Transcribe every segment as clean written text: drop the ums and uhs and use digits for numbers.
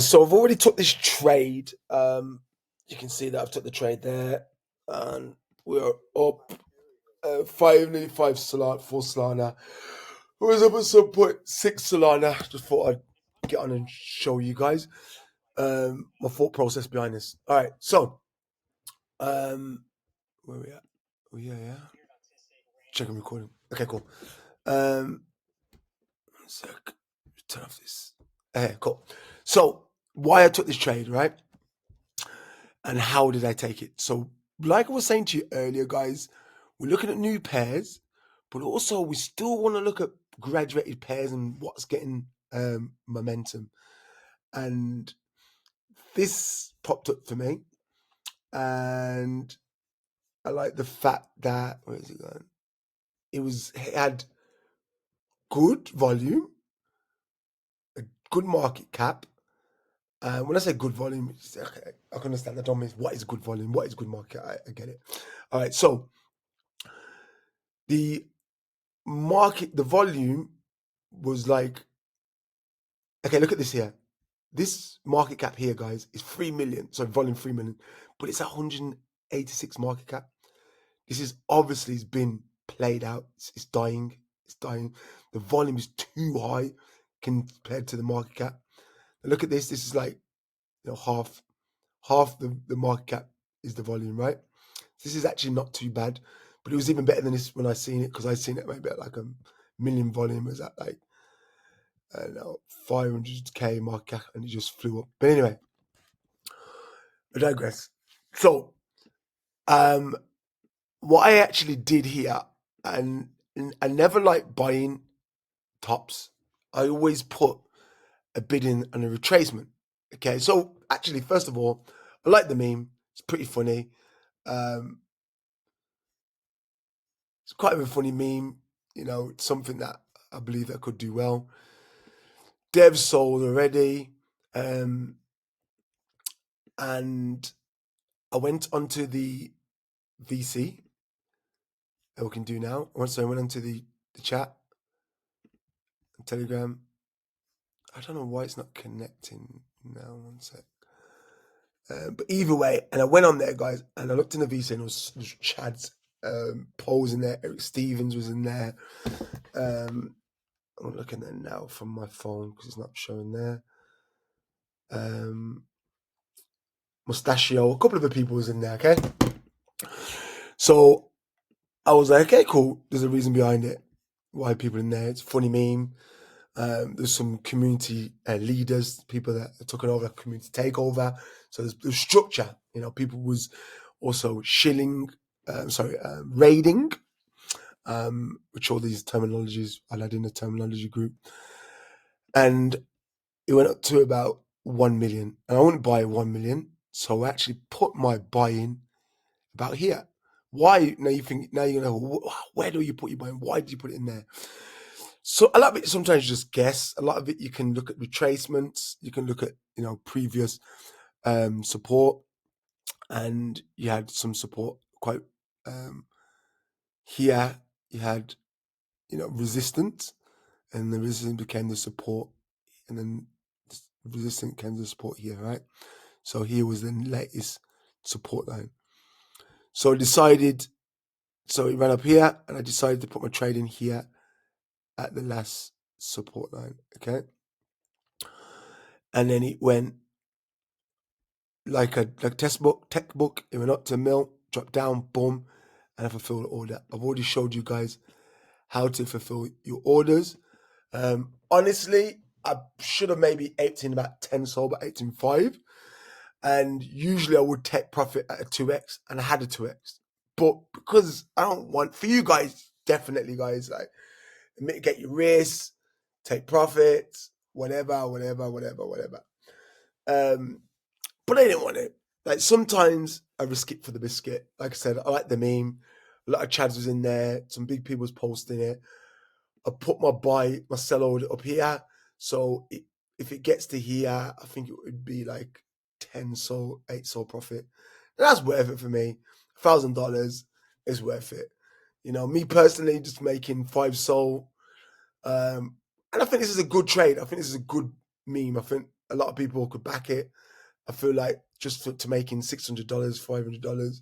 So I've already took this trade. You can see that I've took the trade there, and we're up nearly 5 Solana, 4 Solana. I was up at some point 6 Solana. Just thought I'd get on and show you guys my thought process behind this. All right, so where are we at? Oh yeah. Checking recording. Okay, cool. One sec. Turn off this. Okay, cool. So why I took this trade, right? And how did I take it? So, like I was saying to you earlier, guys, we're looking at new pairs, but also we still want to look at graduated pairs and what's getting momentum. And this popped up for me, and I like the fact that where is it going? It had good volume, a good market cap. When I say good volume, okay, I can understand that don't mean what is good volume, what is good market. I get it. All right, so the volume was like, okay, look at this here. This market cap here, guys, is 3 million. So volume 3 million, but it's 186 market cap. This is obviously has been played out. It's dying. It's dying. The volume is too high compared to the market cap. And look at this. This is like, half the market cap is the volume, right? This is actually not too bad, but it was even better than this when I seen it, because I seen it maybe at like a million volume. It was at like, I don't know, 500k market cap, and it just flew up. But anyway, I digress. So, what I actually did here, and I never like buying tops. I always put a bid in and a retracement. Okay, so actually, first of all, I like the meme. It's pretty funny. It's quite a funny meme. It's something that I believe that could do well. Dev sold already, and I went onto the VC that we can do now. So I went onto the chat, Telegram. I don't know why it's not connecting now. One sec. But either way, and I went on there, guys, and I looked in the VC, and it was Chad's polls in there. Eric Stevens was in there. I'm looking at it now from my phone because it's not showing there. Mustachio, a couple of the people was in there, okay? So I was like, okay, cool. There's a reason behind it. Why people in there. It's a funny meme. There's some community leaders, people that are taking over, community takeover. So there's structure. People was also raiding, which all these terminologies I led in the terminology group. And it went up to about 1 million. And I wouldn't buy 1 million. So I actually put my buy in about here. Why? Now you're going to know, where do you put your buy in? Why did you put it in there? So a lot of it, sometimes you just guess. A lot of it, you can look at retracements. You can look at, previous support. And you had some support quite here. You had, resistance. And the resistance became the support. And then resistance became the support here, right? So here was the latest support line. So I decided, so it ran up here, and I decided to put my trade in here at the last support line, okay? And then it went like a textbook. It went up to mil, dropped down, boom, and I fulfilled the order. I've already showed you guys how to fulfill your orders. Honestly, I should have maybe aped in about 10 sold, but 18.5. And usually I would take profit at a 2x, and I had a 2x. But because I don't want, for you guys, definitely, guys, like, mitigate your risks, take profits, whatever. But I didn't want it. Like, sometimes I risk it for the biscuit. Like I said, I like the meme. A lot of Chads was in there. Some big people was posting it. I put my sell order up here. So if it gets to here, I think it would be like 10 sold, 8 sold profit. And that's worth it for me. $1,000 is worth it. Me personally, just making 5 sold. And I think this is a good trade. I think this is a good meme. I think a lot of people could back it. I feel like just to making $600, $500,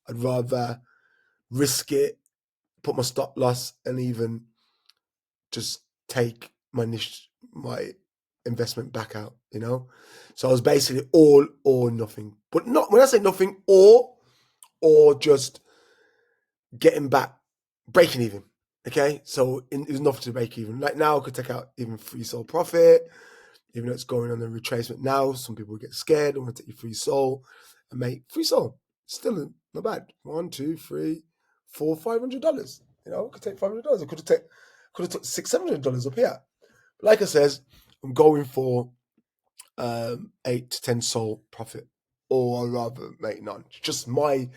I'd rather risk it, put my stop loss, and even just take my investment back out, you know? So I was basically all or nothing. But not when I say nothing, or just getting back, breaking even. Okay? So it was nothing to break even. Like now I could take out even free soul profit, even though it's going on a retracement now. Some people get scared and want to take your free soul and make free soul. Still not bad. $1, $2, $3, $4, $500. You know, I could take $500. I could have took $600, $700 up here. But like I says, I'm going for 8 to 10 soul profit, or I'd rather make none. Just my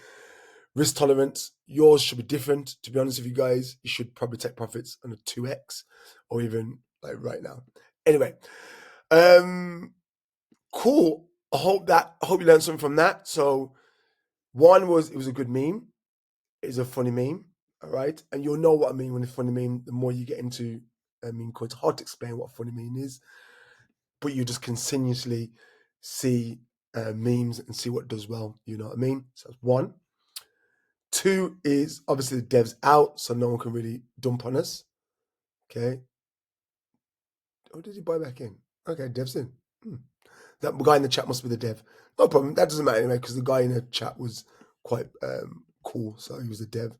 risk tolerance. Yours should be different. To be honest with you guys, you should probably take profits on a 2x or even like right now. Anyway, cool. I hope you learned something from that. So one was, it was a good meme. It's a funny meme. All right. And you'll know what I mean when it's funny meme, the more you get into meme coins. It's hard to explain what a funny meme is, but you just continuously see memes and see what does well. You know what I mean? So that's one. Two is obviously the dev's out, so no one can really dump on us. Okay. Oh, did he buy back in? Okay, dev's in. That guy in the chat must be the dev. No problem. That doesn't matter anyway, because the guy in the chat was quite cool, so he was the dev.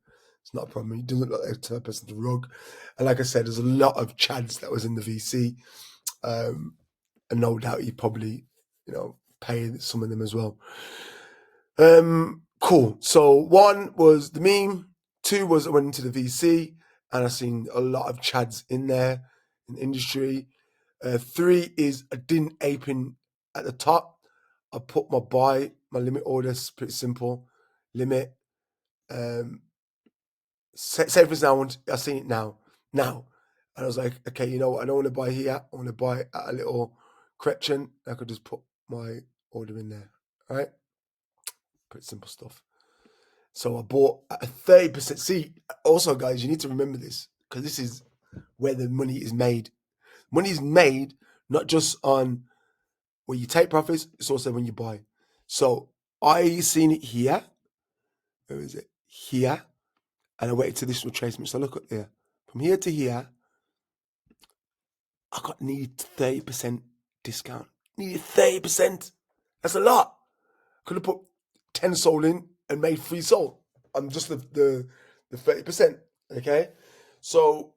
It's not a problem. He doesn't look like a third person to rug. And like I said, there's a lot of chads that was in the VC. And no doubt he probably, paid some of them as well. Cool. So one was the meme. Two was I went into the VC and I seen a lot of chads in there in the industry. Three is I didn't ape in at the top. I put my limit order is pretty simple. Limit. Say for example, I seen it now. And I was like, okay, you know what? I don't want to buy here. I want to buy at a little correction. I could just put my order in there. All right. Pretty simple stuff. So I bought at a 30%. See, also, guys, you need to remember this, because this is where the money is made. Money is made not just on when you take profits, it's also when you buy. So I seen it here. Where is it? Here. And I waited till this retracement. So look at there. From here to here, I got nearly 30% discount. Nearly 30%. That's a lot. Could have put 10 soul in and made 3 soul. I'm just the 30%. Okay? So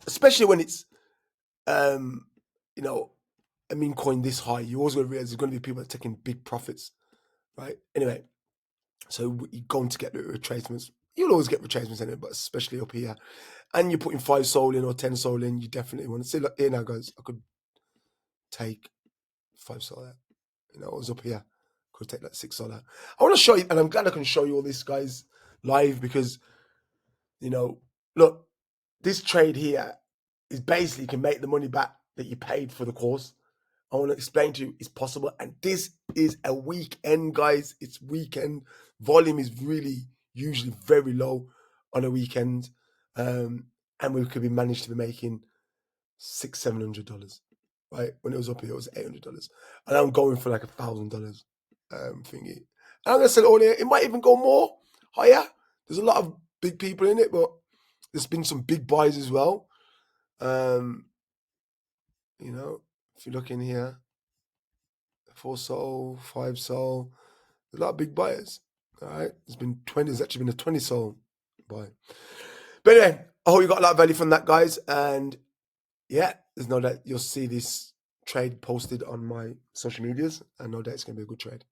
especially when it's a meme coin this high, you always going to realize there's going to be people that are taking big profits, right? Anyway, so you're going to get the retracements. You'll always get retracements in it, but especially up here. And you're putting 5 soul in or 10 soul in, you definitely want to see. Look, here now, guys, I could take 5 soul out. It was up here. Could take like 6 soul out. I want to show you, and I'm glad I can show you all this, guys, live, because, look, this trade here is basically you can make the money back that you paid for the course. I want to explain to you it's possible. And this is a weekend, guys. It's weekend. Volume is really usually very low on a weekend. And we could be managed to be making $600-$700. Right? When it was up here, it was $800. And I'm going for like $1,000 thingy. And I'm gonna sell it all here. It might even go more higher. There's a lot of big people in it, but there's been some big buys as well. If you look in here, 4 soul, 5 soul, there's a lot of big buyers. All right, there's actually been a 20 soul buy. But anyway, I hope you got a lot of value from that, guys. And yeah, there's no doubt you'll see this trade posted on my social medias, and no doubt it's going to be a good trade.